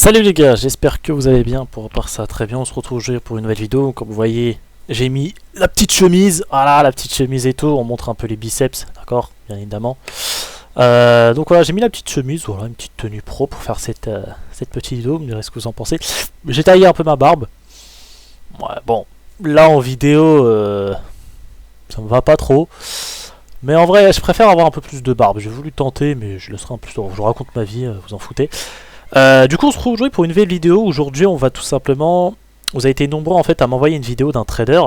Salut les gars, j'espère que vous allez bien. Pour part ça très bien, on se retrouve aujourd'hui pour une nouvelle vidéo. Comme vous voyez, j'ai mis la petite chemise, voilà, la petite chemise et tout. On montre un peu les biceps, d'accord, bien évidemment. Donc voilà, j'ai mis la petite chemise, voilà, une petite tenue pro pour faire cette petite vidéo. Vous me direz ce que vous en pensez. J'ai taillé un peu ma barbe. Ouais, bon, là en vidéo, ça me va pas trop. Mais en vrai, je préfère avoir un peu plus de barbe. J'ai voulu tenter, mais je laisserai un peu plus tôt. Je vous raconte ma vie, vous en foutez. Du coup on se retrouve aujourd'hui pour une nouvelle vidéo. Aujourd'hui on va tout simplement, vous avez été nombreux en fait à m'envoyer une vidéo d'un trader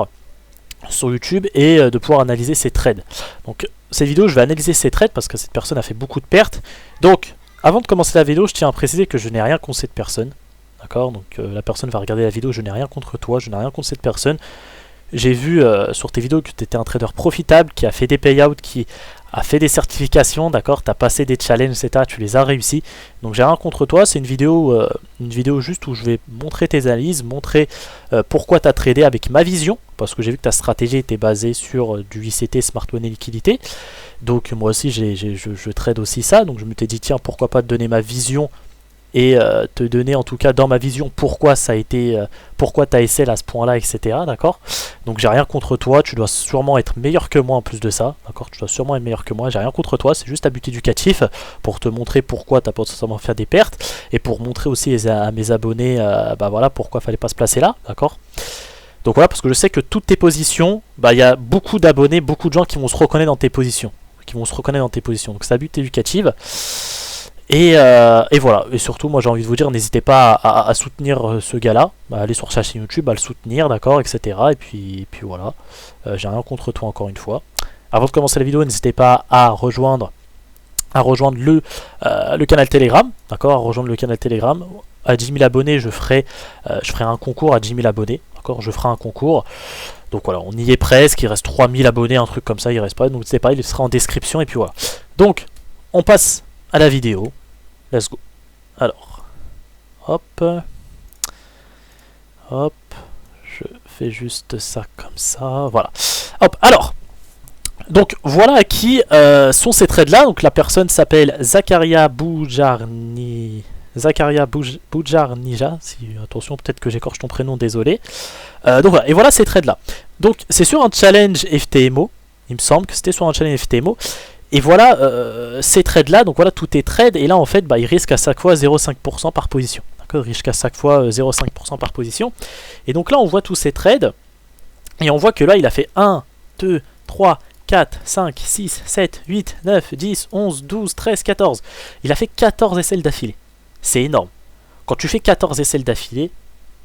sur YouTube et de pouvoir analyser ses trades. Donc cette vidéo je vais analyser ses trades parce que cette personne a fait beaucoup de pertes. Donc avant de commencer la vidéo je tiens à préciser que je n'ai rien contre cette personne. D'accord, donc la personne va regarder la vidéo, je n'ai rien contre toi, je n'ai rien contre cette personne. J'ai vu sur tes vidéos que tu étais un trader profitable, qui a fait des payouts, qui a fait des certifications, d'accord, tu as passé des challenges, etc., tu les as réussi. Donc j'ai rien contre toi, c'est une vidéo juste où je vais montrer tes analyses, montrer pourquoi tu as tradé avec ma vision, parce que j'ai vu que ta stratégie était basée sur du ICT, Smart Money Liquidité. Donc moi aussi je trade aussi ça, donc je me t'ai dit tiens pourquoi pas te donner ma vision et te donner en tout cas dans ma vision pourquoi ça a été pourquoi tu as essayé à ce point là, etc., d'accord. Donc j'ai rien contre toi, tu dois sûrement être meilleur que moi en plus de ça, d'accord, tu dois sûrement être meilleur que moi, j'ai rien contre toi, c'est juste à but éducatif pour te montrer pourquoi tu as potentiellement fait des pertes et pour montrer aussi à mes abonnés bah voilà pourquoi fallait pas se placer là, d'accord. Donc voilà, parce que je sais que toutes tes positions, bah il y a beaucoup d'abonnés, beaucoup de gens qui vont se reconnaître dans tes positions, donc c'est à but éducatif. Et voilà, et surtout moi j'ai envie de vous dire, n'hésitez pas à soutenir ce gars là, aller sur sa chaîne YouTube, à le soutenir, d'accord, etc. Et puis voilà, j'ai rien contre toi encore une fois. Avant de commencer la vidéo, n'hésitez pas à rejoindre le canal Telegram, d'accord, à rejoindre le canal Telegram. À 10 000 abonnés, je ferai un concours à 10 000 abonnés, d'accord, je ferai un concours. Donc voilà, on y est presque, il reste 3 000 abonnés, un truc comme ça, il reste pas, donc n'hésitez pas, il sera en description, et puis voilà. Donc, on passe à la vidéo. Let's go. Alors, hop, je fais juste ça comme ça, voilà. Hop, alors, donc voilà à qui sont ces trades là. Donc la personne s'appelle Zakaria Boujarnija. Si, attention, peut-être que j'écorche ton prénom, désolé. Donc voilà, et voilà ces trades là. Donc c'est sur un challenge FTMO. Il me semble que c'était sur un challenge FTMO. Et voilà ces trades là, donc voilà tous tes trades, et là en fait bah, il risque à chaque fois 0,5% par position. D'accord, il risque à chaque fois 0,5% par position. Et donc là on voit tous ces trades, et on voit que là il a fait 1, 2, 3, 4, 5, 6, 7, 8, 9, 10, 11, 12, 13, 14. Il a fait 14 SL d'affilée. C'est énorme. Quand tu fais 14 SL d'affilée,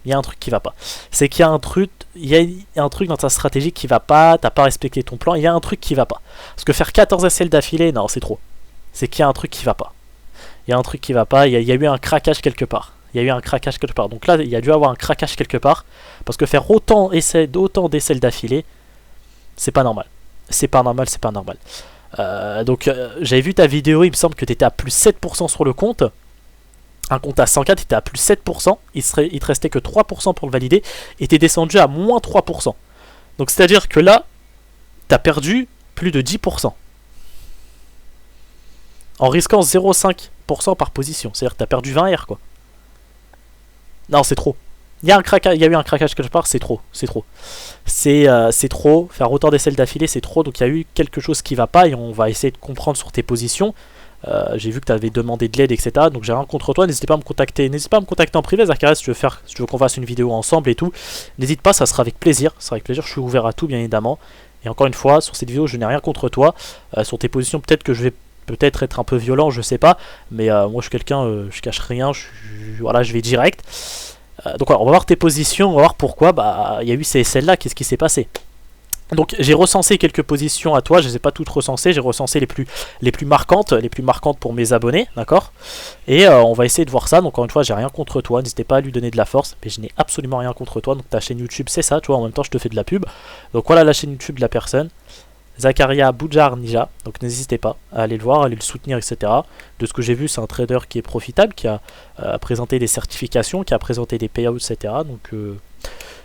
il y a un truc qui va pas. C'est qu'il y a un truc, dans ta stratégie qui va pas, t'as pas respecté ton plan, il y a un truc qui va pas. Parce que faire 14 SL d'affilée, non, c'est trop. C'est qu'il y a un truc qui va pas. Il y a un truc qui va pas, il y a eu un craquage quelque part. Donc là, il y a dû avoir un craquage quelque part. Parce que faire autant d'essais d'affilée, c'est pas normal. J'avais vu ta vidéo, il me semble que tu étais à plus 7% sur le compte. Un compte à 104, tu étais à plus 7%, il te restait que 3% pour le valider, et tu es descendu à moins 3%. Donc c'est à dire que là, tu as perdu plus de 10%. En risquant 0,5% par position. C'est à dire que tu as perdu 20 R quoi. Non, c'est trop. Il y a eu un craquage quelque part, c'est trop. C'est trop. Faire autant d'essais d'affilée, c'est trop. Donc il y a eu quelque chose qui va pas, et on va essayer de comprendre sur tes positions. J'ai vu que tu avais demandé de l'aide, etc. Donc j'ai rien contre toi, n'hésitez pas à me contacter. N'hésite pas à me contacter en privé, Zakaria, si tu veux qu'on fasse une vidéo ensemble et tout. N'hésite pas, ça sera avec plaisir. Je suis ouvert à tout, bien évidemment. Et encore une fois, sur cette vidéo, je n'ai rien contre toi. Sur tes positions, peut-être que je vais être un peu violent, je sais pas. Mais moi, je suis quelqu'un, je cache rien. Voilà, je vais direct. Donc voilà, on va voir tes positions, on va voir pourquoi. Bah, il y a eu ces SL là, qu'est-ce qui s'est passé? Donc j'ai recensé quelques positions à toi, je ne les ai pas toutes recensées, j'ai recensé les plus marquantes pour mes abonnés, d'accord. Et on va essayer de voir ça. Donc encore une fois, j'ai rien contre toi, n'hésitez pas à lui donner de la force, mais je n'ai absolument rien contre toi. Donc ta chaîne YouTube c'est ça, tu vois, en même temps je te fais de la pub. Donc voilà la chaîne YouTube de la personne, Zakaria Boujarnija, donc n'hésitez pas à aller le voir, à aller le soutenir, etc. De ce que j'ai vu, c'est un trader qui est profitable, qui a présenté des certifications, qui a présenté des payouts, etc.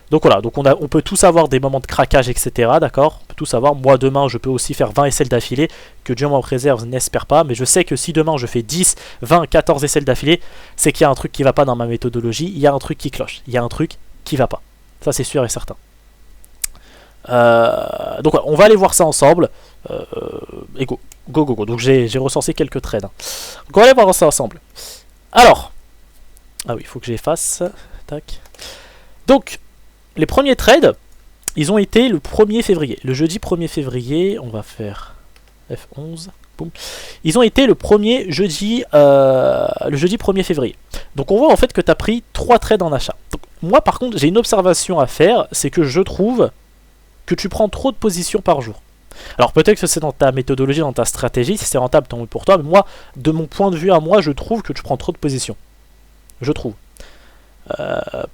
Donc voilà, donc on peut tous avoir des moments de craquage, etc. D'accord, on peut tout savoir. Moi demain je peux aussi faire 20 aisselles d'affilée, que Dieu m'en préserve, n'espère pas, mais je sais que si demain je fais 10, 20, 14 aisselles d'affilée, c'est qu'il y a un truc qui va pas dans ma méthodologie, il y a un truc qui cloche, il y a un truc qui va pas. Ça c'est sûr et certain. Donc on va aller voir ça ensemble. Et go. Donc j'ai recensé quelques trades. Hein. Donc on va aller voir ça ensemble. Alors, ah oui, il faut que j'efface. Tac. Donc, les premiers trades, ils ont été le 1er février. Le jeudi 1er février, on va faire F11. Boum. Ils ont été le jeudi 1er février. Donc on voit en fait que tu as pris 3 trades en achat. Donc, moi par contre, j'ai une observation à faire, c'est que je trouve que tu prends trop de positions par jour. Alors peut-être que c'est dans ta méthodologie, dans ta stratégie, si c'est rentable, tant mieux pour toi, mais moi, de mon point de vue à moi, je trouve que tu prends trop de positions. Je trouve.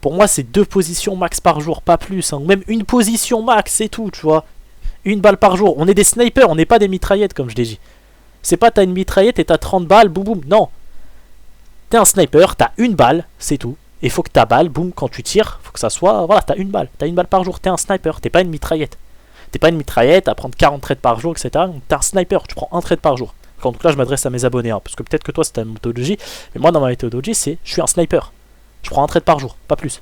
Pour moi, c'est 2 positions max par jour, pas plus. Hein. Même une position max, c'est tout, tu vois. Une balle par jour. On est des snipers, on n'est pas des mitraillettes, comme je l'ai dit. C'est pas t'as une mitraillette et t'as 30 balles, boum boum. Non. T'es un sniper, t'as une balle, c'est tout. Et faut que ta balle, boum, quand tu tires, faut que ça soit... Voilà, t'as une balle. T'as une balle par jour, t'es un sniper, t'es pas une mitraillette. T'es pas une mitraillette à prendre 40 trades par jour, etc. T'es un sniper, tu prends un trade par jour. Donc là, je m'adresse à mes abonnés, hein, parce que peut-être que toi, c'est ta méthodologie. Mais moi, dans ma méthodologie, c'est je suis un sniper. Je prends un trade par jour, pas plus.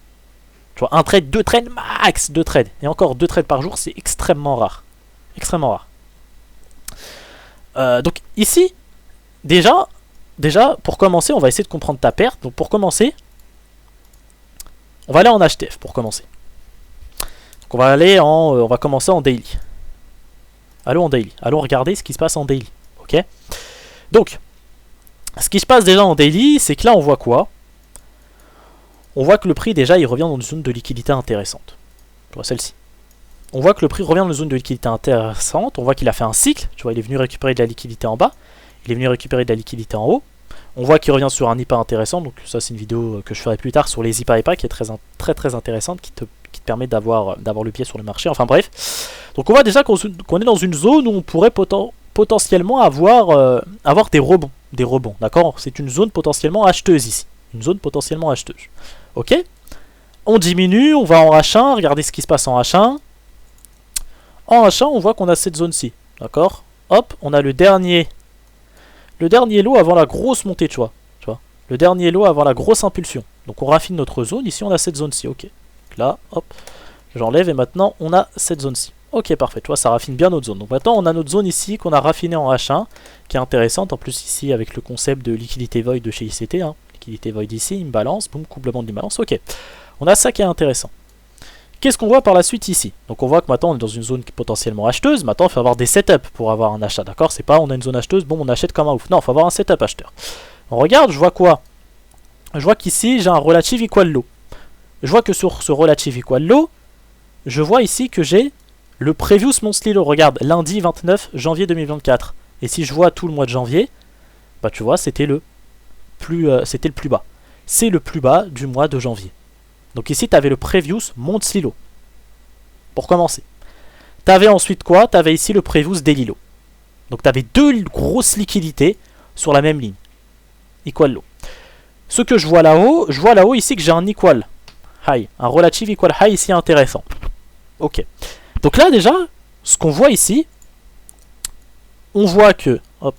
Tu vois, un trade, 2 trades, max 2 trades. Et encore 2 trades par jour, c'est extrêmement rare. Extrêmement rare. Donc ici, déjà, pour commencer, on va essayer de comprendre ta perte. Donc pour commencer, on va aller en HTF pour commencer. Donc on va commencer en daily. Allons en daily. Allons regarder ce qui se passe en daily. Ok. Donc, ce qui se passe déjà en daily, c'est que là on voit quoi? On voit que le prix déjà il revient dans une zone de liquidité intéressante. Tu vois celle-ci. On voit que le prix revient dans une zone de liquidité intéressante. On voit qu'il a fait un cycle. Tu vois, il est venu récupérer de la liquidité en bas. Il est venu récupérer de la liquidité en haut. On voit qu'il revient sur un IPA intéressant. Donc ça c'est une vidéo que je ferai plus tard sur les IPA qui est très intéressante, qui te permet d'avoir le pied sur le marché. Enfin bref. Donc on voit déjà qu'on est dans une zone où on pourrait potentiellement avoir des rebonds. Des rebonds, d'accord? C'est une zone potentiellement acheteuse ici. Une zone potentiellement acheteuse. Ok? On diminue, on va en H1, regardez ce qui se passe en H1. En H1, on voit qu'on a cette zone-ci, d'accord? Hop, on a le dernier lot avant la grosse montée, tu vois. Le dernier lot avant la grosse impulsion. Donc on raffine notre zone, ici on a cette zone-ci, ok. Là, hop, j'enlève et maintenant on a cette zone-ci. Ok, parfait, tu vois, ça raffine bien notre zone. Donc maintenant on a notre zone ici qu'on a raffinée en H1, qui est intéressante, en plus ici avec le concept de liquidité void de chez ICT, hein. Liquidité void ici, imbalance, boum, couplement d'imbalance, ok. On a ça qui est intéressant. Qu'est-ce qu'on voit par la suite ici? Donc on voit que maintenant on est dans une zone potentiellement acheteuse, maintenant il faut avoir des setups pour avoir un achat, d'accord? C'est pas on a une zone acheteuse, bon on achète comme un ouf. Non, il faut avoir un setup acheteur. On regarde, je vois quoi? Je vois qu'ici j'ai un relative equal low. Je vois que sur ce relative equal low, je vois ici que j'ai le previous monthly low. Regarde, lundi 29 janvier 2024. Et si je vois tout le mois de janvier, bah tu vois c'était le plus bas. C'est le plus bas du mois de janvier. Donc ici, tu avais le previous monthly low. Pour commencer. Tu avais ensuite quoi? Tu avais ici le previous daily low. Donc tu avais 2 grosses liquidités sur la même ligne. Equal low. Ce que je vois là-haut ici que j'ai un equal high. Un relative equal high ici intéressant. Ok. Donc là déjà, ce qu'on voit ici, on voit que, hop,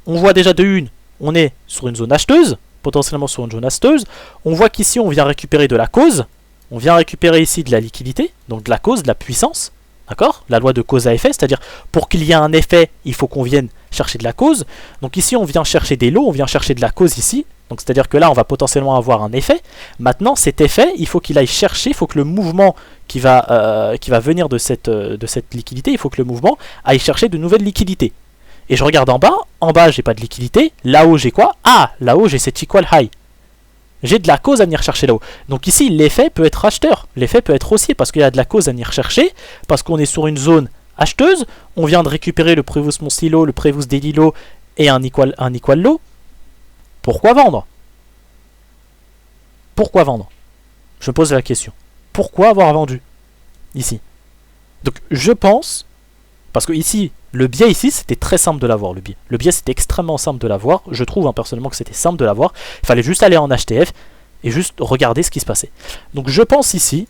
on voit déjà de une, on est sur une zone acheteuse. Potentiellement sur une zone acheteuse. On voit qu'ici on vient récupérer de la cause. On vient récupérer ici de la liquidité, donc de la cause, de la puissance. D'accord? La loi de cause à effet, c'est-à-dire pour qu'il y ait un effet, il faut qu'on vienne chercher de la cause. Donc ici on vient chercher des lots, on vient chercher de la cause ici. Donc c'est-à-dire que là on va potentiellement avoir un effet. Maintenant cet effet, il faut qu'il aille chercher, il faut que le mouvement qui va venir de cette liquidité, il faut que le mouvement aille chercher de nouvelles liquidités. Et je regarde en bas j'ai pas de liquidité, là-haut j'ai quoi? Ah, là-haut j'ai cet equal high. J'ai de la cause à venir chercher là-haut. Donc ici l'effet peut être acheteur, l'effet peut être haussier parce qu'il y a de la cause à venir chercher, parce qu'on est sur une zone acheteuse, on vient de récupérer le previous monthly low, le previous daily low et un equal low. Pourquoi vendre? Pourquoi vendre? Je me pose la question. Pourquoi avoir vendu ici? Donc je pense, parce que ici, le biais ici, c'était très simple de l'avoir, le biais. Le biais, c'était extrêmement simple de l'avoir. Je trouve hein, personnellement que c'était simple de l'avoir. Il fallait juste aller en HTF et juste regarder ce qui se passait. Donc je pense ici,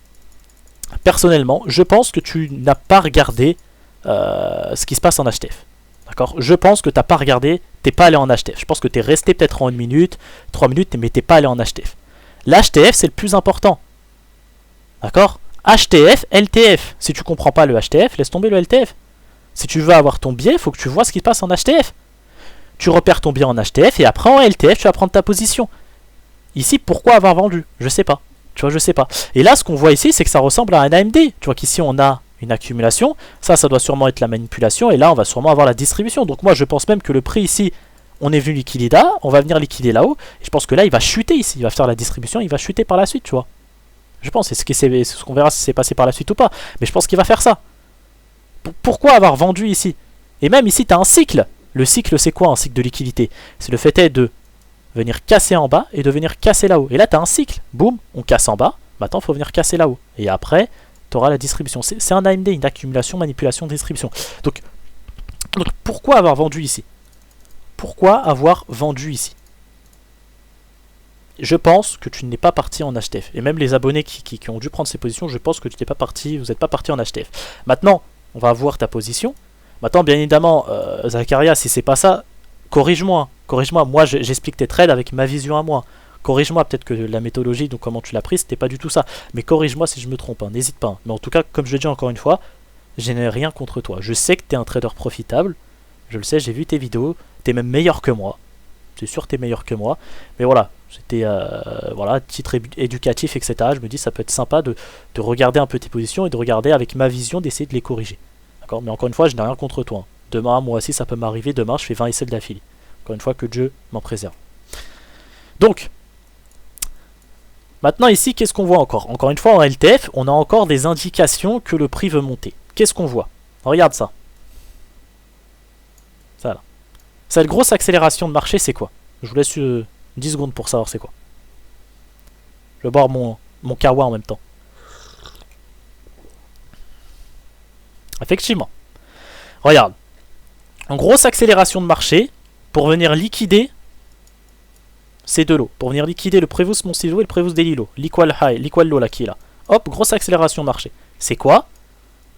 personnellement, je pense que tu n'as pas regardé ce qui se passe en HTF. D'accord? Je pense que tu n'as pas regardé, t'es pas allé en HTF. Je pense que tu es resté peut-être en 1 minute, 3 minutes, mais t'es pas allé en HTF. L'HTF, c'est le plus important. D'accord? HTF, LTF. Si tu comprends pas le HTF, laisse tomber le LTF. Si tu veux avoir ton biais, il faut que tu vois ce qui se passe en HTF. Tu repères ton biais en HTF et après en LTF, tu vas prendre ta position. Ici, pourquoi avoir vendu? Je sais pas. Tu vois, je sais pas. Et là, ce qu'on voit ici, c'est que ça ressemble à un AMD. Tu vois qu'ici, on a une accumulation. Ça doit sûrement être la manipulation. Et là, on va sûrement avoir la distribution. Donc moi, je pense même que le prix ici, on est venu liquider là. On va venir liquider là-haut. Et je pense que là, il va chuter ici. Il va faire la distribution. Il va chuter par la suite, tu vois. Je pense. C'est ce qu'on verra si c'est passé par la suite ou pas. Mais je pense qu'il va faire ça. Pourquoi avoir vendu ici? Et même ici, tu as un cycle. Le cycle, c'est quoi un cycle de liquidité? C'est le fait de venir casser en bas et de venir casser là-haut. Et là, tu as un cycle. Boum, on casse en bas. Maintenant, il faut venir casser là-haut. Et après, tu auras la distribution. C'est un AMD, une accumulation, manipulation, distribution. Donc, pourquoi avoir vendu ici? Pourquoi avoir vendu ici? Je pense que tu n'es pas parti en HTF. Et même les abonnés qui ont dû prendre ces positions, je pense que tu n'es pas parti, vous n'êtes pas parti en HTF. Maintenant, on va voir ta position. Maintenant, bien évidemment, Zakaria, si c'est pas ça, corrige-moi. Corrige-moi. Moi, j'explique tes trades avec ma vision à moi. Corrige-moi, peut-être que la méthodologie, donc comment tu l'as pris, c'était pas du tout ça. Mais corrige-moi si je me trompe, hein. N'hésite pas. Hein. Mais en tout cas, comme je le dis encore une fois, je n'ai rien contre toi. Je sais que tu es un trader profitable. Je le sais, j'ai vu tes vidéos. Tu es même meilleur que moi. C'est sûr que tu es meilleur que moi. Mais voilà, c'était voilà, titre éducatif, etc. Je me dis, ça peut être sympa de regarder un peu tes positions et de regarder avec ma vision, d'essayer de les corriger. D'accord? Mais encore une fois, je n'ai rien contre toi. Hein. Demain, moi aussi, ça peut m'arriver. Demain, je fais 20 essais d'affilée. Encore une fois, que Dieu m'en préserve. Donc, maintenant ici, qu'est-ce qu'on voit encore? Encore une fois, en LTF, on a encore des indications que le prix veut monter. Qu'est-ce qu'on voit? Regarde ça. Ça là. Cette grosse accélération de marché, c'est quoi? Je vous laisse 10 secondes pour savoir c'est quoi. Je vais boire mon kawa en même temps. Effectivement. Regarde. En grosse accélération de marché pour venir liquider ces deux lots. Pour venir liquider le Previous Monstivo et le Previous Daily Low. L'equal high, l'equal low là qui est là. Hop, grosse accélération de marché. C'est quoi?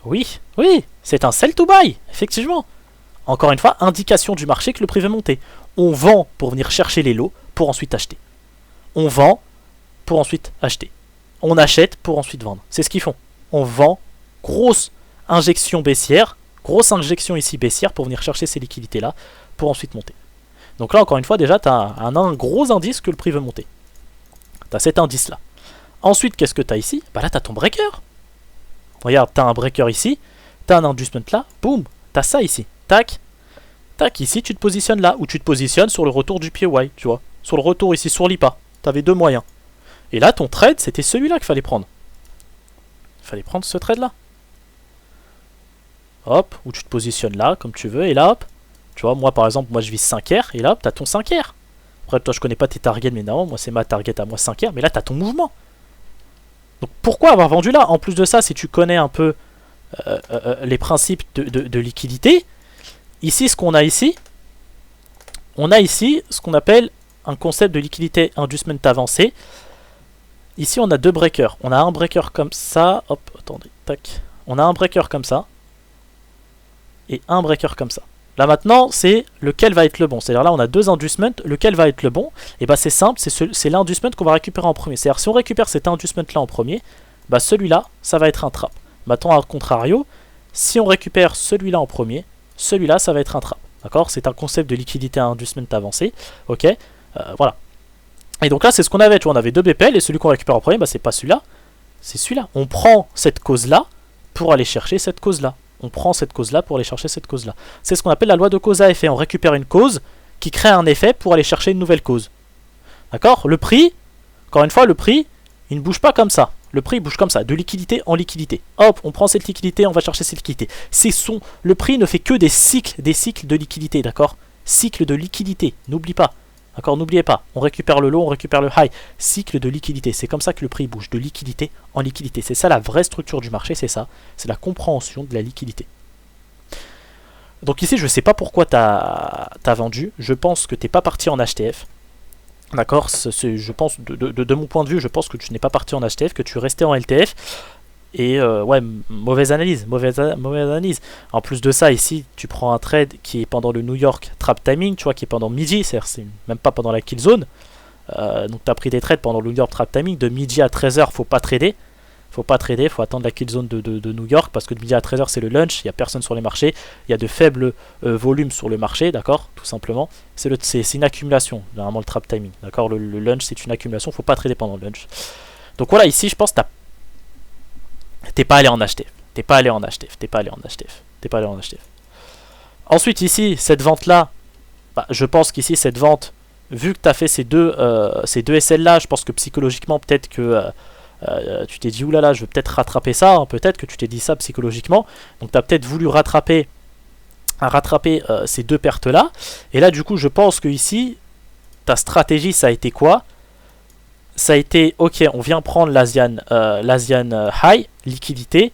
Oui, c'est un sell to buy, effectivement. Encore une fois, indication du marché que le prix veut monter. On vend pour venir chercher les lots pour ensuite acheter. On vend pour ensuite acheter. On achète pour ensuite vendre. C'est ce qu'ils font. On vend, grosse injection baissière, grosse injection ici baissière pour venir chercher ces liquidités là pour ensuite monter. Donc là, encore une fois, déjà, tu as un gros indice que le prix veut monter. Tu as cet indice là. Ensuite, qu'est-ce que tu as ici? Bah là, tu as ton breaker. Regarde, tu as un breaker ici, tu as un inducement là, boum, tu as ça ici. Tac, tac, ici tu te positionnes là, ou tu te positionnes sur le retour du POY, tu vois. Sur le retour ici, sur l'IPA. Tu avais deux moyens. Et là, ton trade, c'était celui-là qu'il fallait prendre. Il fallait prendre ce trade là. Hop, ou tu te positionnes là, comme tu veux, et là, hop. Tu vois, moi par exemple, moi je vise 5R, et là, hop, tu as ton 5R. Après, toi, je connais pas tes targets, mais non, moi c'est ma target à moi 5R, mais là, tu as ton mouvement. Donc pourquoi avoir vendu là? En plus de ça, si tu connais un peu les principes de liquidité, ici, ce qu'on a ici, on a ici ce qu'on appelle un concept de liquidité inducement avancé. Ici, on a deux breakers. On a un breaker comme ça. Hop, attendez, tac. On a un breaker comme ça. Et un breaker comme ça. Là maintenant, c'est lequel va être le bon. C'est-à-dire là, on a deux inducements. Lequel va être le bon? Et bah c'est simple, c'est l'inducement qu'on va récupérer en premier. C'est-à-dire si on récupère cet inducement là en premier, bah celui-là, ça va être un trap. Maintenant, à contrario, si on récupère celui-là en premier, celui-là, ça va être un trap. D'accord? C'est un concept de liquidité à inducement avancé. Ok, voilà. Et donc là, c'est ce qu'on avait. Tu vois, on avait deux BPL et celui qu'on récupère en premier, bah c'est pas celui-là, c'est celui-là. On prend cette cause-là pour aller chercher cette cause-là. On prend cette cause-là pour aller chercher cette cause-là. C'est ce qu'on appelle la loi de cause à effet. On récupère une cause qui crée un effet pour aller chercher une nouvelle cause. D'accord? Le prix, encore une fois, le prix, il ne bouge pas comme ça. Le prix bouge comme ça, de liquidité en liquidité. Hop, on prend cette liquidité, on va chercher cette liquidité. Le prix ne fait que des cycles de liquidité, d'accord? Cycle de liquidité, n'oublie pas. D'accord, n'oubliez pas, on récupère le low, on récupère le high. Cycle de liquidité, c'est comme ça que le prix bouge, de liquidité en liquidité. C'est ça la vraie structure du marché, c'est ça. C'est la compréhension de la liquidité. Donc ici, je ne sais pas pourquoi tu as vendu. Je pense que tu n'es pas parti en HTF. D'accord, je pense, de mon point de vue, je pense que tu n'es pas parti en HTF, que tu restais en LTF. Et ouais, mauvaise analyse. En plus de ça, ici, tu prends un trade qui est pendant le New York Trap Timing, tu vois, qui est pendant midi, c'est même pas pendant la kill zone. Donc tu as pris des trades pendant le New York Trap Timing, de midi à 13h, faut pas trader. Faut attendre la kill zone de New York, parce que de midi à 13h c'est le lunch, il n'y a personne sur les marchés, il y a de faibles volumes sur le marché, d'accord, tout simplement. C'est une accumulation, normalement le trap timing, d'accord, le lunch c'est une accumulation, faut pas trader pendant le lunch. Donc voilà, ici je pense que t'es pas allé en HTF. Ensuite ici, cette vente là, bah, je pense qu'ici cette vente, vu que tu as fait ces deux SL là, je pense que psychologiquement peut-être que tu t'es dit oulala, je veux peut-être rattraper ça, hein, peut-être que tu t'es dit ça psychologiquement, donc tu as peut-être voulu rattraper ces deux pertes là, et là du coup je pense que ici ta stratégie ça a été quoi? Ça a été ok, on vient prendre l'Asian High, liquidité,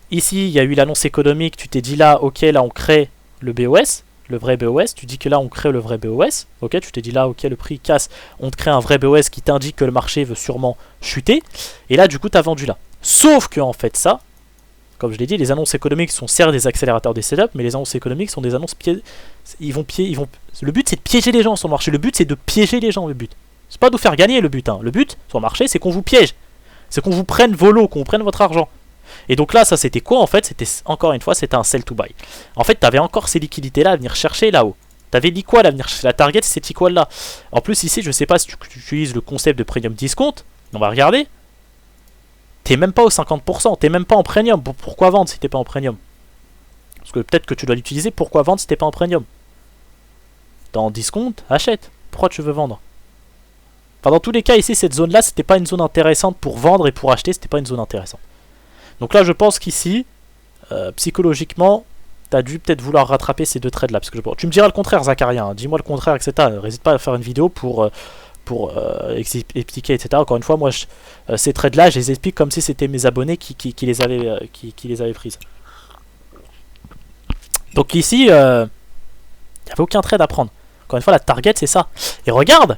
ici il y a eu l'annonce économique, tu t'es dit là ok, là on crée le BOS, le vrai BOS, tu dis que là on crée le vrai BOS, ok, tu t'es dit là ok, le prix casse, on te crée un vrai BOS qui t'indique que le marché veut sûrement chuter, et là du coup t'as vendu là. Sauf que en fait ça, comme je l'ai dit, les annonces économiques sont certes des accélérateurs des setups, mais les annonces économiques sont des annonces le but c'est de piéger les gens sur le marché, le but c'est de piéger les gens, le but. C'est pas de vous faire gagner le but, hein. Le but sur le marché c'est qu'on vous piège, c'est qu'on vous prenne vos lots, qu'on vous prenne votre argent. Et donc là, ça c'était quoi en fait? C'était encore une fois, c'était un sell to buy. En fait, tu avais encore ces liquidités là à venir chercher là-haut. Tu avais l'equal à venir chercher. La target, c'est cette equal là. En plus, ici, je sais pas si tu utilises le concept de premium discount. On va regarder. T'es même pas au 50%. T'es même pas en premium. Pourquoi vendre si t'es pas en premium? Parce que peut-être que tu dois l'utiliser. Pourquoi vendre si t'es pas en premium? T'es en discount, achète. Pourquoi tu veux vendre? Enfin, dans tous les cas, ici, cette zone là, c'était pas une zone intéressante pour vendre et pour acheter. C'était pas une zone intéressante. Donc là, je pense qu'ici, psychologiquement, tu as dû peut-être vouloir rattraper ces deux trades là. Parce que tu me diras le contraire, Zacharia. Hein. Dis-moi le contraire, etc. N'hésite pas à faire une vidéo pour expliquer, etc. Encore une fois, moi, ces trades là, je les explique comme si c'était mes abonnés qui les avaient prises. Donc ici, il n'y avait aucun trade à prendre. Encore une fois, la target, c'est ça. Et regarde,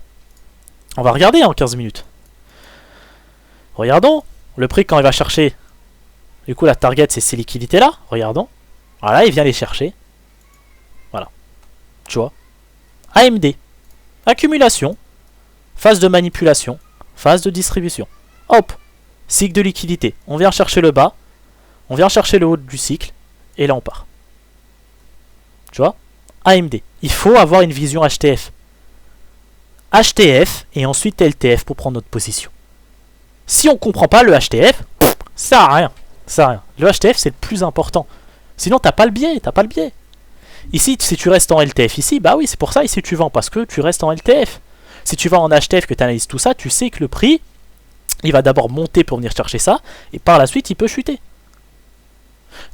on va regarder en 15 minutes. Regardons le prix quand il va chercher. Du coup, la target, c'est ces liquidités-là. Regardons. Voilà, il vient les chercher. Voilà. Tu vois. AMD. Accumulation. Phase de manipulation. Phase de distribution. Hop. Cycle de liquidité. On vient chercher le bas. On vient chercher le haut du cycle. Et là, on part. Tu vois. AMD. Il faut avoir une vision HTF. HTF et ensuite LTF pour prendre notre position. Si on ne comprend pas le HTF, ça sert à rien. Ça rien. Le HTF c'est le plus important. Sinon t'as pas le biais, Ici, si tu restes en LTF ici, bah oui, c'est pour ça ici tu vends, parce que tu restes en LTF. Si tu vas en HTF, que tu analyses tout ça, tu sais que le prix, il va d'abord monter pour venir chercher ça, et par la suite il peut chuter.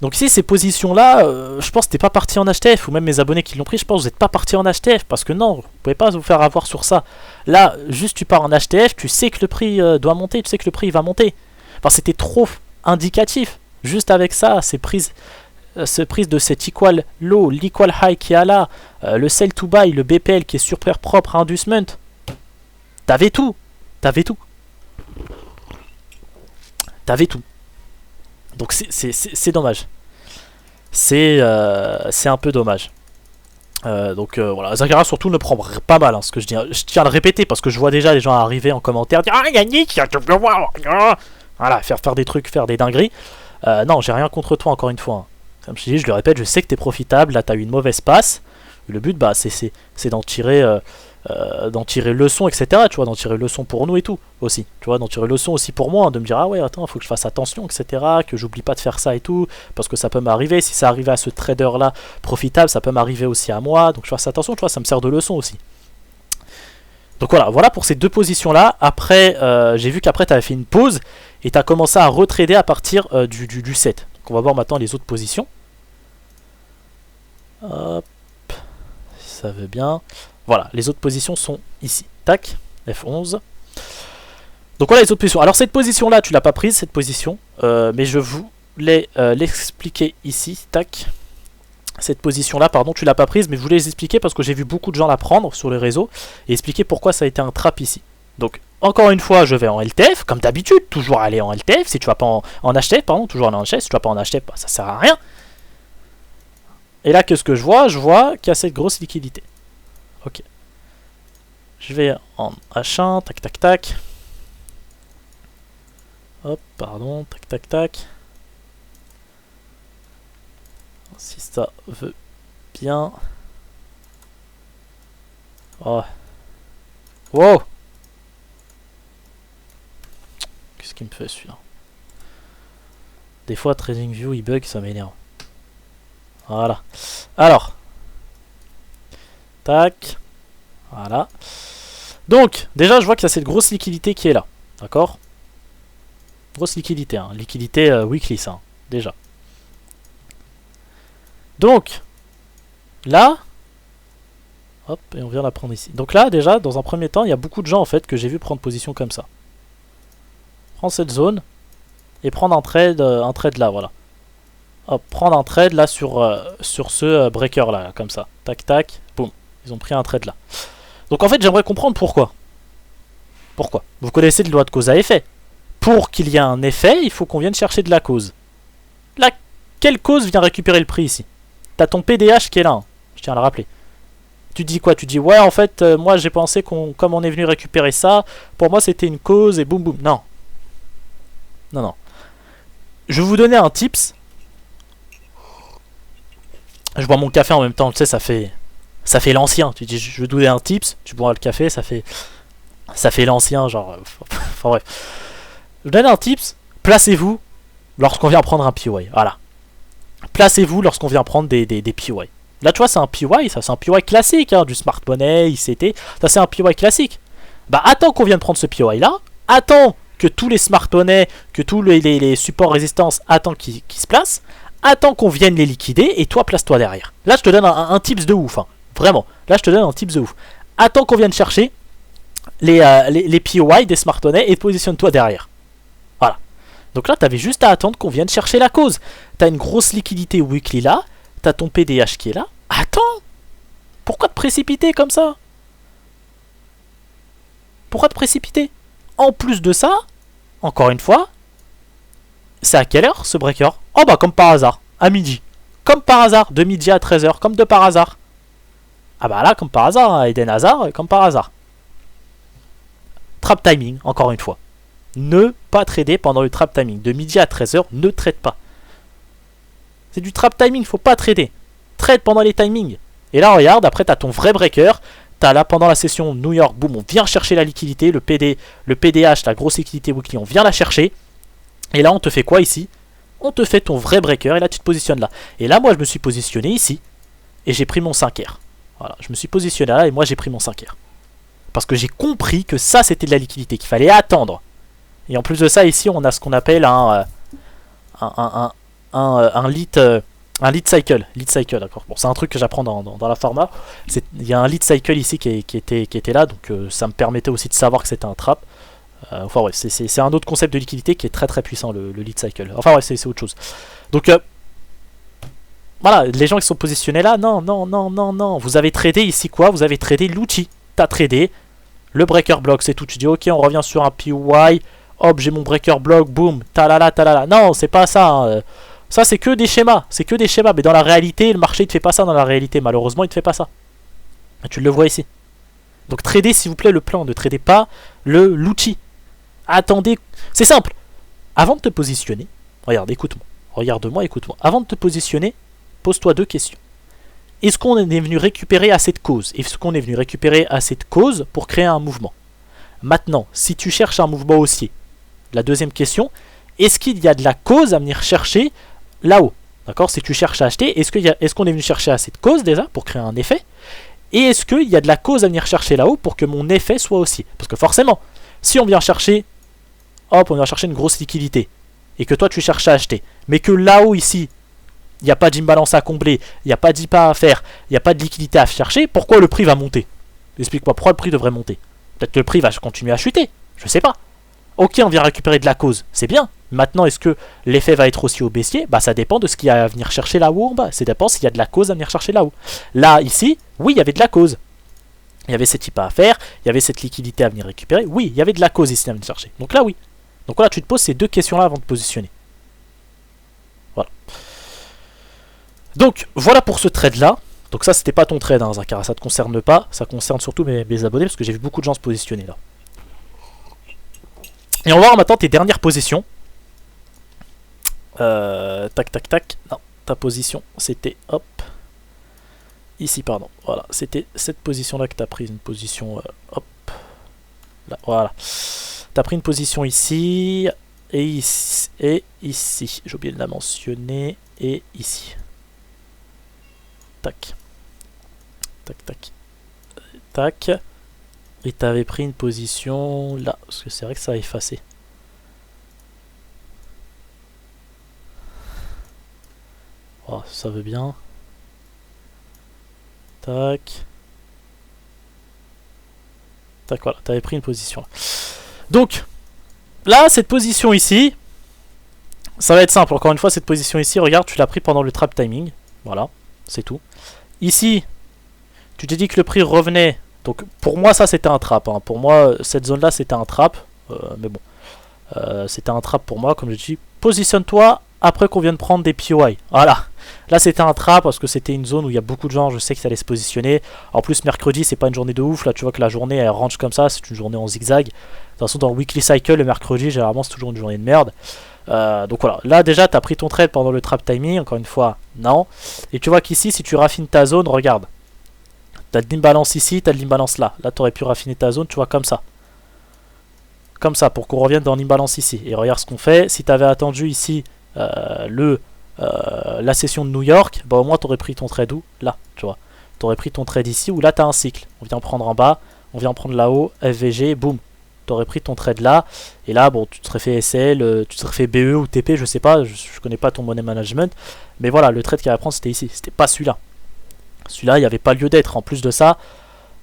Donc ici, ces positions-là, je pense que t'es pas parti en HTF, ou même mes abonnés qui l'ont pris, je pense que vous n'êtes pas parti en HTF, parce que non, vous pouvez pas vous faire avoir sur ça. Là, juste tu pars en HTF, tu sais que le prix doit monter, tu sais que le prix va monter. Enfin, c'était trop indicatif. Juste avec ça, ces prises de cet equal low, l'equal high qui a là, le sell to buy, le BPL qui est super propre à inducement. T'avais tout. Donc c'est dommage. C'est un peu dommage. Voilà, Zacharia surtout ne prend pas mal hein, ce que je dis. Je tiens à le répéter parce que je vois déjà les gens arriver en commentaire dire ah Yannick, voilà, faire des trucs, faire des dingueries. Non, j'ai rien contre toi encore une fois. Hein. Comme je te dis, je le répète, je sais que t'es profitable. Là, t'as eu une mauvaise passe. Le but, bah, c'est d'en tirer leçon, etc. Tu vois, d'en tirer leçon pour nous et tout aussi. Tu vois, d'en tirer leçon aussi pour moi, hein, de me dire ah ouais, attends, faut que je fasse attention, etc. Que j'oublie pas de faire ça et tout, parce que ça peut m'arriver. Si ça arrivait à ce trader là profitable, ça peut m'arriver aussi à moi. Donc je fasse attention, tu vois, ça me sert de leçon aussi. Donc voilà pour ces deux positions là. Après, j'ai vu qu'après tu avais fait une pause et tu as commencé à retrader à partir du 7. Donc on va voir maintenant les autres positions. Hop, si ça veut bien. Voilà, les autres positions sont ici. Tac, F11. Donc voilà les autres positions. Alors cette position là, tu l'as pas prise, cette position. Mais je voulais l'expliquer ici. Tac. Cette position là, pardon, tu l'as pas prise, mais je voulais les expliquer parce que j'ai vu beaucoup de gens la prendre sur les réseaux et expliquer pourquoi ça a été un trap ici. Donc encore une fois, je vais en LTF, comme d'habitude, toujours aller en LTF. Si tu vas pas en HTF, pardon, toujours aller en HTF. Si tu vas pas en HTF, bah, ça sert à rien. Et là, qu'est-ce que je vois? Je vois qu'il y a cette grosse liquidité. Ok. Je vais en H1, tac, tac, tac. Hop, pardon, tac, tac, tac. Si ça veut bien. Oh. Wow! Qu'est-ce qu'il me fait celui-là? Des fois, TradingView il bug, ça m'énerve. Voilà. Alors. Tac. Voilà. Donc, déjà, je vois qu'il y a cette grosse liquidité qui est là. D'accord? Grosse liquidité, hein. Liquidité weekly, ça. Hein, déjà. Donc, là. Hop, et on vient la prendre ici. Donc là, déjà, dans un premier temps, il y a beaucoup de gens, en fait, que j'ai vu prendre position comme ça. Prendre cette zone. Et prendre un trade là, voilà. Hop, prendre un trade là sur ce breaker là, comme ça. Tac, tac, boum. Ils ont pris un trade là. Donc en fait, j'aimerais comprendre pourquoi. Pourquoi? Vous connaissez le loi de cause à effet. Pour qu'il y ait un effet, il faut qu'on vienne chercher de la cause. Là, quelle cause vient récupérer le prix ici? T'as ton PDH qui est là, hein. Je tiens à le rappeler. Tu dis quoi? Tu dis ouais, en fait, moi j'ai pensé comme on est venu récupérer ça, pour moi c'était une cause et boum boum. Non. Non, non. Je vais vous donner un tips. Je bois mon café en même temps, tu sais, ça fait l'ancien. Tu dis, je vais te donner un tips, tu bois le café, ça fait l'ancien, genre. Enfin bref. Je vous donne un tips. Placez-vous lorsqu'on vient prendre un PY. Voilà. Placez-vous lorsqu'on vient prendre des PY. Là, tu vois, c'est un PY, ça, c'est un PY classique, hein, du Smart Money, ICT. Ça, c'est un PY classique. Bah, attends qu'on vienne prendre ce PY là. Attends que tous les Smart Money, que tous les supports résistance, attends qu'ils se placent. Attends qu'on vienne les liquider et toi place-toi derrière. Là je te donne un tips de ouf, hein. Vraiment. Là je te donne un tips de ouf. Attends qu'on vienne chercher les POI des Smart Money et positionne-toi derrière. Voilà. Donc là t'avais juste à attendre qu'on vienne chercher la cause. T'as une grosse liquidité weekly là. T'as ton PDH qui est là. Attends. Pourquoi te précipiter comme ça? Pourquoi te précipiter? En plus de ça, encore une fois, c'est à quelle heure ce breaker? Oh bah comme par hasard, à midi. Comme par hasard, de midi à 13h, comme de par hasard. Ah bah là, comme par hasard, hein, Eden Hazard, comme par hasard. Trap timing, encore une fois. Ne pas trader pendant le trap timing. De midi à 13h, ne trade pas. C'est du trap timing, faut pas trader. Trade pendant les timings. Et là, regarde, après, t'as ton vrai breaker. T'as là, pendant la session New York, boum, on vient chercher la liquidité. Le PDH, la grosse liquidité weekly, on vient la chercher. Et là, on te fait quoi ici? On te fait ton vrai breaker et là, tu te positionnes là. Et là, moi, je me suis positionné ici. Et j'ai pris mon 5R. Voilà, je me suis positionné là et moi, j'ai pris mon 5R. Parce que j'ai compris que ça, c'était de la liquidité, qu'il fallait attendre. Et en plus de ça, ici, on a ce qu'on appelle un lead cycle. Lead cycle, d'accord. Bon, c'est un truc que j'apprends dans la pharma. Il y a un lead cycle ici qui était là, donc ça me permettait aussi de savoir que c'était un trap. Enfin ouais, c'est un autre concept de liquidité qui est très très puissant, le lead cycle. Enfin ouais, c'est autre chose. Donc voilà, les gens qui sont positionnés là, non, non, non, non, non. Vous avez tradé ici quoi? Vous avez tradé l'outil. T'as tradé le breaker block, c'est tout. Tu dis ok, on revient sur un PY. Hop, j'ai mon breaker block, boum, talala, talala. Non, c'est pas ça. Hein. Ça, c'est que des schémas. C'est que des schémas. Mais dans la réalité, le marché, il te fait pas ça dans la réalité. Malheureusement, il te fait pas ça. Et tu le vois ici. Donc, tradez, s'il vous plaît, le plan. Ne tradez pas l'outil. Attendez. C'est simple. Avant de te positionner, regarde, écoute-moi. Regarde-moi, écoute-moi. Avant de te positionner, pose-toi deux questions. Est-ce qu'on est venu récupérer assez de causes? Est-ce qu'on est venu récupérer assez de causes pour créer un mouvement? Maintenant, si tu cherches un mouvement haussier, la deuxième question, est-ce qu'il y a de la cause à venir chercher là-haut? D'accord? Si tu cherches à acheter, est-ce qu'on est venu chercher assez de causes déjà pour créer un effet? Et est-ce qu'il y a de la cause à venir chercher là-haut pour que mon effet soit haussier? Parce que forcément, si on vient chercher, hop, on vient chercher une grosse liquidité, et que toi tu cherches à acheter, mais que là-haut ici, il n'y a pas d'imbalance à combler, il n'y a pas d'IPA à faire, il n'y a pas de liquidité à chercher, pourquoi le prix va monter? Explique-moi, pourquoi le prix devrait monter? Peut-être que le prix va continuer à chuter, je sais pas. Ok, on vient récupérer de la cause, c'est bien. Maintenant, est-ce que l'effet va être aussi au baissier? Bah ça dépend de ce qu'il y a à venir chercher là-haut en bas. Ça dépend s'il y a de la cause à venir chercher là-haut. Là, ici, oui, il y avait de la cause. Il y avait cette IPA à faire, il y avait cette liquidité à venir récupérer. Oui, il y avait de la cause ici à venir chercher. Donc là, oui. Donc voilà, tu te poses ces deux questions-là avant de te positionner. Voilà. Donc, voilà pour ce trade-là. Donc ça, c'était pas ton trade, hein, Zakara, ça te concerne pas. Ça concerne surtout mes abonnés, parce que j'ai vu beaucoup de gens se positionner là. Et on va voir maintenant tes dernières positions. Tac, tac, tac. Non, ta position, c'était, hop. Ici, pardon. Voilà, c'était cette position-là que tu as prise. Une position, hop. Là, voilà. Tu as pris une position ici. Et ici. Et ici. J'ai oublié de la mentionner. Et ici. Tac. Tac, tac. Tac. Et tu avais pris une position là. Parce que c'est vrai que ça a effacé. Oh, ça veut bien. Tac. Tac, voilà. Tu avais pris une position là. Donc, là, cette position ici, ça va être simple. Encore une fois, cette position ici, regarde, tu l'as pris pendant le trap timing. Voilà, c'est tout. Ici, tu t'es dit que le prix revenait. Donc, pour moi, ça, c'était un trap. Hein. Pour moi, cette zone-là, c'était un trap. Mais bon, c'était un trap pour moi. Comme je dis, positionne-toi après qu'on vienne prendre des POI. Voilà. Là, c'était un trap parce que c'était une zone où il y a beaucoup de gens. Je sais que ça allait se positionner. En plus, mercredi, c'est pas une journée de ouf. Là, tu vois que la journée, elle range comme ça. C'est une journée en zigzag. De toute façon, dans le weekly cycle, le mercredi, généralement, c'est toujours une journée de merde. Donc voilà. Là, déjà, tu as pris ton trade pendant le trap timing. Encore une fois, non. Et tu vois qu'ici, si tu raffines ta zone, regarde. Tu as de l'imbalance ici, tu as de l'imbalance là. Là, tu aurais pu raffiner ta zone, tu vois, comme ça. Comme ça, pour qu'on revienne dans l'imbalance ici. Et regarde ce qu'on fait. Si tu avais attendu ici la session de New York, bah au moins tu aurais pris ton trade où? Là, tu vois. Tu aurais pris ton trade ici, où là, tu as un cycle. On vient prendre en bas, on vient prendre là-haut, FVG, boum. Tu aurais pris ton trade là. Et là, bon, tu te serais fait SL, tu te serais fait BE ou TP, je sais pas. Je connais pas ton money management. Mais voilà, le trade qu'il y avait à prendre, c'était ici. C'était pas celui-là. Celui-là, il n'y avait pas lieu d'être. En plus de ça,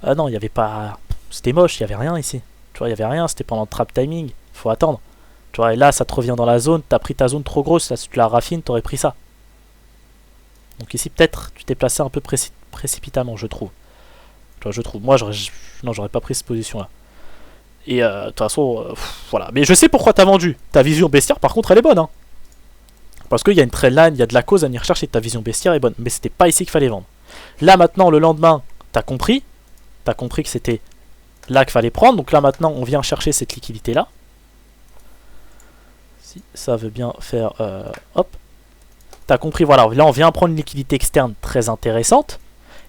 non, il n'y avait pas... C'était moche, il n'y avait rien ici. Tu vois, il n'y avait rien, c'était pendant le trap timing. Faut attendre. Tu vois, et là, ça te revient dans la zone. Tu as pris ta zone trop grosse. Là, si tu la raffines, tu aurais pris ça. Donc ici, peut-être, tu t'es placé un peu précipitamment, je trouve. Tu vois, je trouve. Moi, j'aurais pas pris cette position-là. Et de toute façon, voilà. Mais je sais pourquoi tu as vendu. Ta vision bestiaire, par contre, elle est bonne. Hein. Parce qu'il y a une trendline, il y a de la cause à venir chercher. Ta vision bestiaire est bonne. Mais c'était pas ici qu'il fallait vendre. Là, maintenant, le lendemain, tu as compris. Tu as compris que c'était là qu'il fallait prendre. Donc là, maintenant, on vient chercher cette liquidité-là. Si ça veut bien faire... hop. T'as compris, voilà. Là, on vient prendre une liquidité externe très intéressante.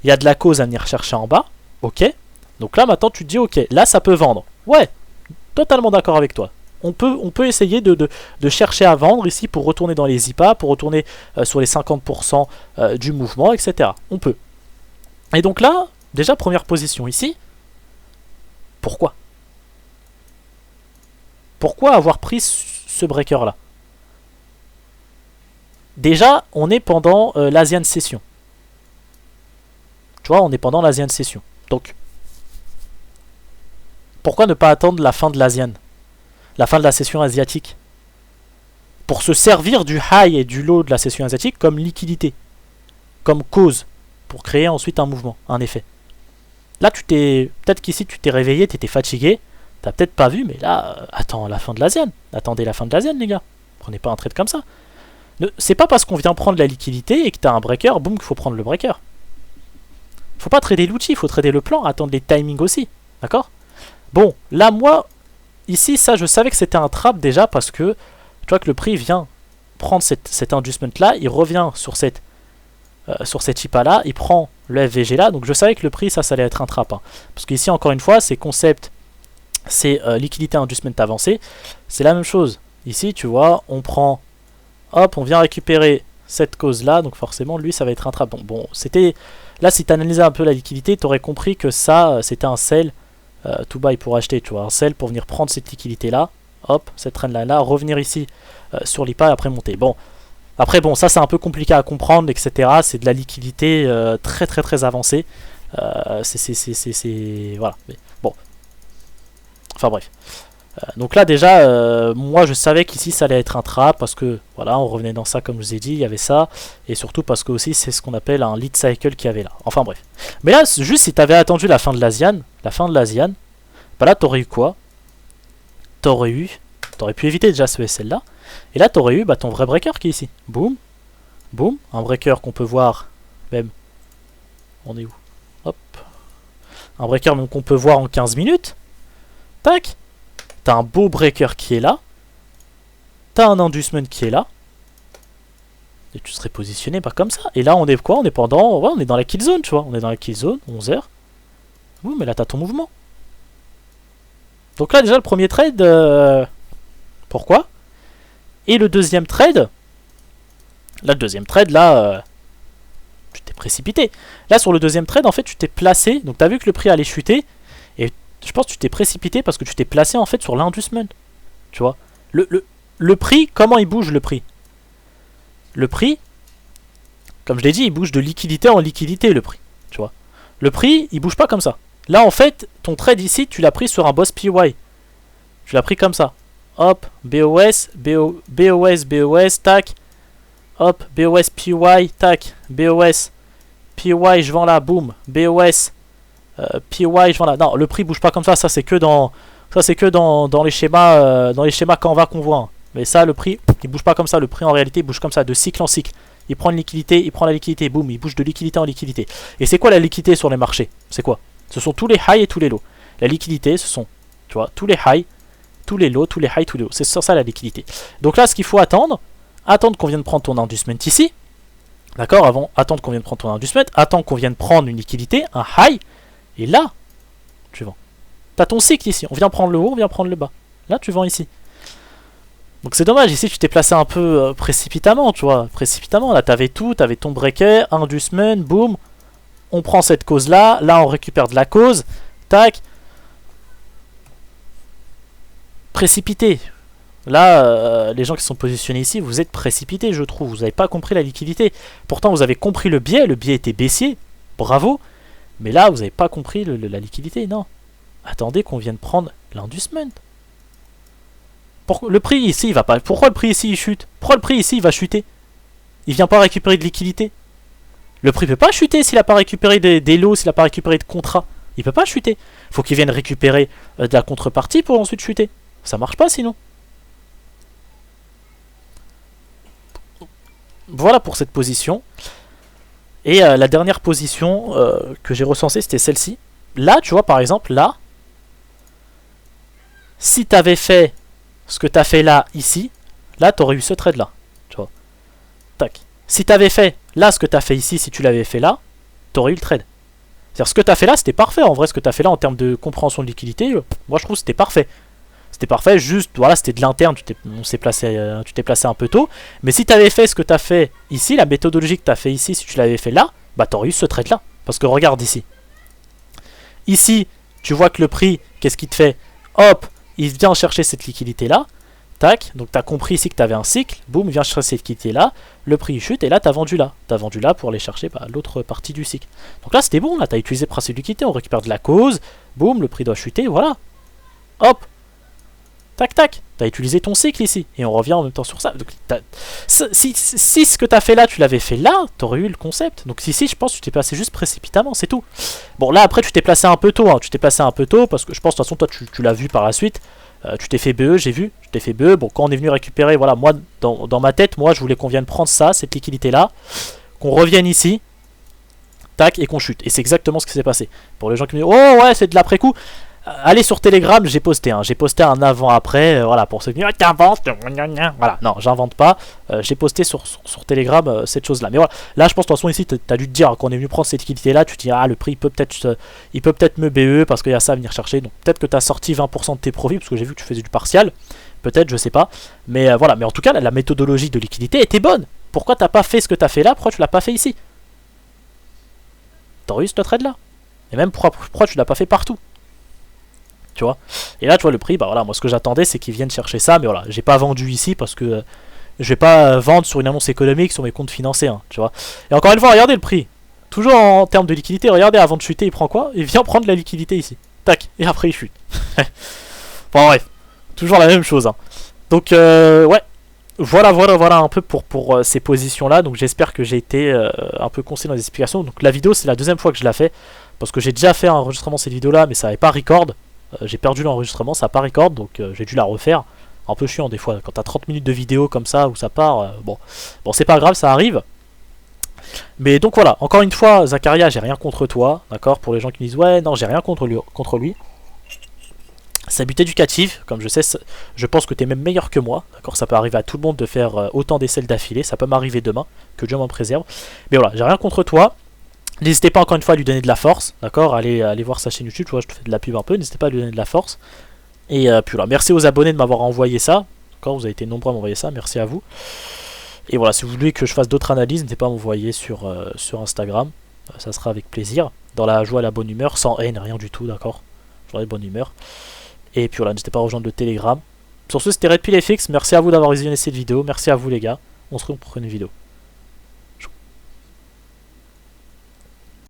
Il y a de la cause à venir chercher en bas. Ok. Donc là, maintenant, tu te dis, ok, là, ça peut vendre. Ouais. Totalement d'accord avec toi. On peut essayer de chercher à vendre ici pour retourner dans les IPA, pour retourner sur les 50% du mouvement, etc. On peut. Et donc là, déjà, première position ici. Pourquoi? Pourquoi avoir pris ce breaker là? Déjà, on est pendant l'Asian Session. Tu vois, on est pendant l'Asian Session. Donc, pourquoi ne pas attendre la fin de l'Asian? La fin de la session asiatique? Pour se servir du high et du low de la session asiatique comme liquidité. Comme cause. Pour créer ensuite un mouvement, un effet. Là, peut-être qu'ici, tu t'es réveillé, tu étais fatigué. T'as peut-être pas vu, mais là, attends la fin de l'Asian. Attendez la fin de l'Asian, les gars. Prenez pas un trade comme ça. C'est pas parce qu'on vient prendre la liquidité et que t'as un breaker, boum, qu'il faut prendre le breaker. Faut pas trader l'outil, il faut trader le plan, attendre les timings aussi. D'accord? Bon, là, moi, ici, ça, je savais que c'était un trap déjà parce que tu vois que le prix vient prendre cet inducement-là, il revient sur cette IPA-là, il prend le FVG là, donc je savais que le prix, ça allait être un trap. Hein. Parce qu'ici, encore une fois, c'est concept, c'est liquidité inducement avancé, c'est la même chose. Ici, tu vois, on prend... Hop, on vient récupérer cette cause-là, donc forcément, lui, ça va être un trap. Bon, c'était... Là, si tu analysais un peu la liquidité, tu aurais compris que ça, c'était un sell to buy pour acheter, tu vois. Un sell pour venir prendre cette liquidité-là, hop, cette trend-là, revenir ici sur l'IPA et après monter. Bon, après, bon, ça, c'est un peu compliqué à comprendre, etc. C'est de la liquidité très, très, très avancée. Voilà. Mais, bon. Enfin, bref. Donc là déjà, moi je savais qu'ici ça allait être un trap parce que voilà, on revenait dans ça comme je vous ai dit, il y avait ça, et surtout parce que aussi c'est ce qu'on appelle un lead cycle qu'il y avait là. Enfin bref. Mais là, juste si t'avais attendu la fin de l'Asian, bah là t'aurais eu quoi? T'aurais pu éviter déjà ce SL là, et là t'aurais eu bah, ton vrai breaker qui est ici. Boum, boum, un breaker qu'on peut voir même. On est où? Hop. Un breaker même qu'on peut voir en 15 minutes. Tac. T'as un beau breaker qui est là. T'as un inducement qui est là. Et tu serais positionné pas comme ça. Et là, on est quoi? On est pendant. Ouais, on est dans la kill zone, tu vois. On est dans la kill zone, 11h. Oui, mais là, t'as ton mouvement. Donc là, déjà, le premier trade. Pourquoi? Et le deuxième trade. Là, le deuxième trade, là. Tu t'es précipité. Là, sur le deuxième trade, en fait, tu t'es placé. Donc, t'as vu que le prix allait chuter. Et je pense que tu t'es précipité parce que tu t'es placé, en fait, sur l'inducement. Tu vois. Le prix, comment il bouge le prix? Le prix, comme je l'ai dit, il bouge de liquidité en liquidité, le prix. Tu vois. Le prix, il bouge pas comme ça. Là, en fait, ton trade ici, tu l'as pris sur un boss PY. Tu l'as pris comme ça. Hop, BOS, BOS, tac. Hop, BOS, PY, tac. BOS, PY, je vends là, boum. BOS, PY, je vends là. Non, le prix bouge pas comme ça. Ça, c'est que dans les schémas Canva qu'on voit. Hein. Mais ça, le prix, il bouge pas comme ça. Le prix, en réalité, il bouge comme ça, de cycle en cycle. Il prend une liquidité, il prend la liquidité, boum, il bouge de liquidité en liquidité. Et c'est quoi la liquidité sur les marchés? C'est quoi? Ce sont tous les highs et tous les lows. La liquidité, ce sont, tu vois, tous les highs, tous les lows, tous les highs, tous les lows. C'est sur ça la liquidité. Donc là, ce qu'il faut attendre qu'on vienne prendre ton inducement ici. D'accord? Attendre qu'on vienne prendre ton inducement, attendre qu'on vienne prendre une liquidité, un high. Et là, tu vends. T'as ton cycle ici. On vient prendre le haut, on vient prendre le bas. Là, tu vends ici. Donc c'est dommage, ici tu t'es placé un peu précipitamment, tu vois. Précipitamment, là t'avais tout, t'avais ton breaker, inducement, boum. On prend cette cause là, là on récupère de la cause, tac. Précipité. Là, les gens qui sont positionnés ici, vous êtes précipités, je trouve. Vous n'avez pas compris la liquidité. Pourtant, vous avez compris le biais était baissier, bravo. Mais là, vous n'avez pas compris la liquidité, non. Attendez qu'on vienne prendre l'inducement. Le prix ici, il va pas. Pourquoi le prix ici, il chute? Pourquoi le prix ici, il va chuter? Il vient pas récupérer de liquidité. Le prix peut pas chuter s'il a pas récupéré des lots, s'il a pas récupéré de contrats. Il peut pas chuter. Faut qu'il vienne récupérer de la contrepartie pour ensuite chuter. Ça marche pas sinon. Voilà pour cette position. Et la dernière position que j'ai recensée, c'était celle-ci. Là, tu vois, par exemple, là, si tu avais fait ce que tu as fait là, ici, là, tu aurais eu ce trade-là. Tu vois. Tac. Si tu avais fait là ce que tu as fait ici, si tu l'avais fait là, tu aurais eu le trade. C'est-à-dire, ce que tu as fait là, c'était parfait. En vrai, ce que tu as fait là en termes de compréhension de liquidité, moi, je trouve que c'était parfait. C'était parfait, juste, voilà, c'était de l'interne, tu t'es placé un peu tôt. Mais si tu avais fait ce que tu as fait ici, la méthodologie que tu as fait ici, si tu l'avais fait là, bah tu aurais eu ce trade là. Parce que regarde ici. Ici, tu vois que le prix, qu'est-ce qu'il te fait? Hop, il vient chercher cette liquidité là. Tac, donc tu as compris ici que tu avais un cycle. Boum, il vient chercher cette liquidité là. Le prix chute et là tu as vendu là. Tu as vendu là pour aller chercher l'autre partie du cycle. Donc là c'était bon, là tu as utilisé le principe de liquidité. On récupère de la cause. Boum, le prix doit chuter, voilà. Hop. Tac, tac, t'as utilisé ton cycle ici. Et on revient en même temps sur ça. Donc, si ce que t'as fait là, tu l'avais fait là, t'aurais eu le concept. Donc ici, je pense que tu t'es placé juste précipitamment, c'est tout. Bon, là, après, tu t'es placé un peu tôt. Hein. Tu t'es placé un peu tôt parce que je pense, de toute façon, toi, tu l'as vu par la suite. Tu t'es fait BE, j'ai vu. Tu t'es fait BE. Bon, quand on est venu récupérer, voilà, moi, dans ma tête, moi, je voulais qu'on vienne prendre ça, cette liquidité-là. Qu'on revienne ici. Tac, et qu'on chute. Et c'est exactement ce qui s'est passé. Pour les gens qui me disent, oh ouais, c'est de l'après-coup. Allez sur Telegram, j'ai posté un avant-après, voilà, pour ceux qui disent t'inventes, voilà, non, j'invente pas, j'ai posté sur Telegram cette chose-là. Mais voilà, là je pense de toute façon ici, t'as dû te dire qu'on est venu prendre cette liquidité-là, tu te dis, ah le prix il peut peut-être me BE parce qu'il y a ça à venir chercher, donc peut-être que t'as sorti 20% de tes profits, parce que j'ai vu que tu faisais du partial, peut-être, je sais pas, mais voilà, mais en tout cas, la méthodologie de liquidité était bonne. Pourquoi t'as pas fait ce que t'as fait là, pourquoi tu l'as pas fait ici? T'aurais eu ce trade-là. Et même pourquoi tu l'as pas fait partout? Tu vois. Et là, tu vois, le prix, bah voilà, moi ce que j'attendais, c'est qu'ils viennent chercher ça, mais voilà, j'ai pas vendu ici parce que je vais pas vendre sur une annonce économique sur mes comptes financiers, hein, tu vois. Et encore une fois, regardez le prix. Toujours en termes de liquidité, regardez, avant de chuter, il prend quoi? Il vient prendre la liquidité ici. Tac, et après il chute. Bon, bref. Toujours la même chose. Hein. Donc, ouais. Voilà un peu pour ces positions-là. Donc, j'espère que j'ai été un peu concis dans les explications. Donc, la vidéo, c'est la deuxième fois que je la fais. Parce que j'ai déjà fait un enregistrement de cette vidéo-là, mais ça n'avait pas record. J'ai perdu l'enregistrement, ça n'a pas record. Donc, j'ai dû la refaire. Un peu chiant des fois. Quand t'as 30 minutes de vidéo comme ça, où ça part, bon, c'est pas grave, ça arrive. Mais donc voilà, encore une fois, Zakaria, j'ai rien contre toi, d'accord. Pour les gens qui me disent, ouais, non, j'ai rien contre lui. C'est but éducatif, comme je sais, je pense que tu es même meilleur que moi, d'accord. Ça peut arriver à tout le monde de faire autant d'essais d'affilée, ça peut m'arriver demain, que Dieu m'en préserve. Mais voilà, j'ai rien contre toi. N'hésitez pas encore une fois à lui donner de la force, d'accord. Allez voir sa chaîne YouTube, tu vois, je te fais de la pub un peu, n'hésitez pas à lui donner de la force. Et puis voilà, merci aux abonnés de m'avoir envoyé ça, d'accord. Vous avez été nombreux à m'envoyer ça, merci à vous. Et voilà, si vous voulez que je fasse d'autres analyses, n'hésitez pas à m'envoyer sur Instagram, ça sera avec plaisir. Dans la joie et la bonne humeur, sans haine, rien du tout, d'accord. J'aurai de bonne humeur. Et puis voilà, n'hésitez pas à rejoindre le Telegram. Sur ce, c'était RedPillFX. Merci à vous d'avoir visionné cette vidéo. Merci à vous les gars. On se retrouve pour une vidéo.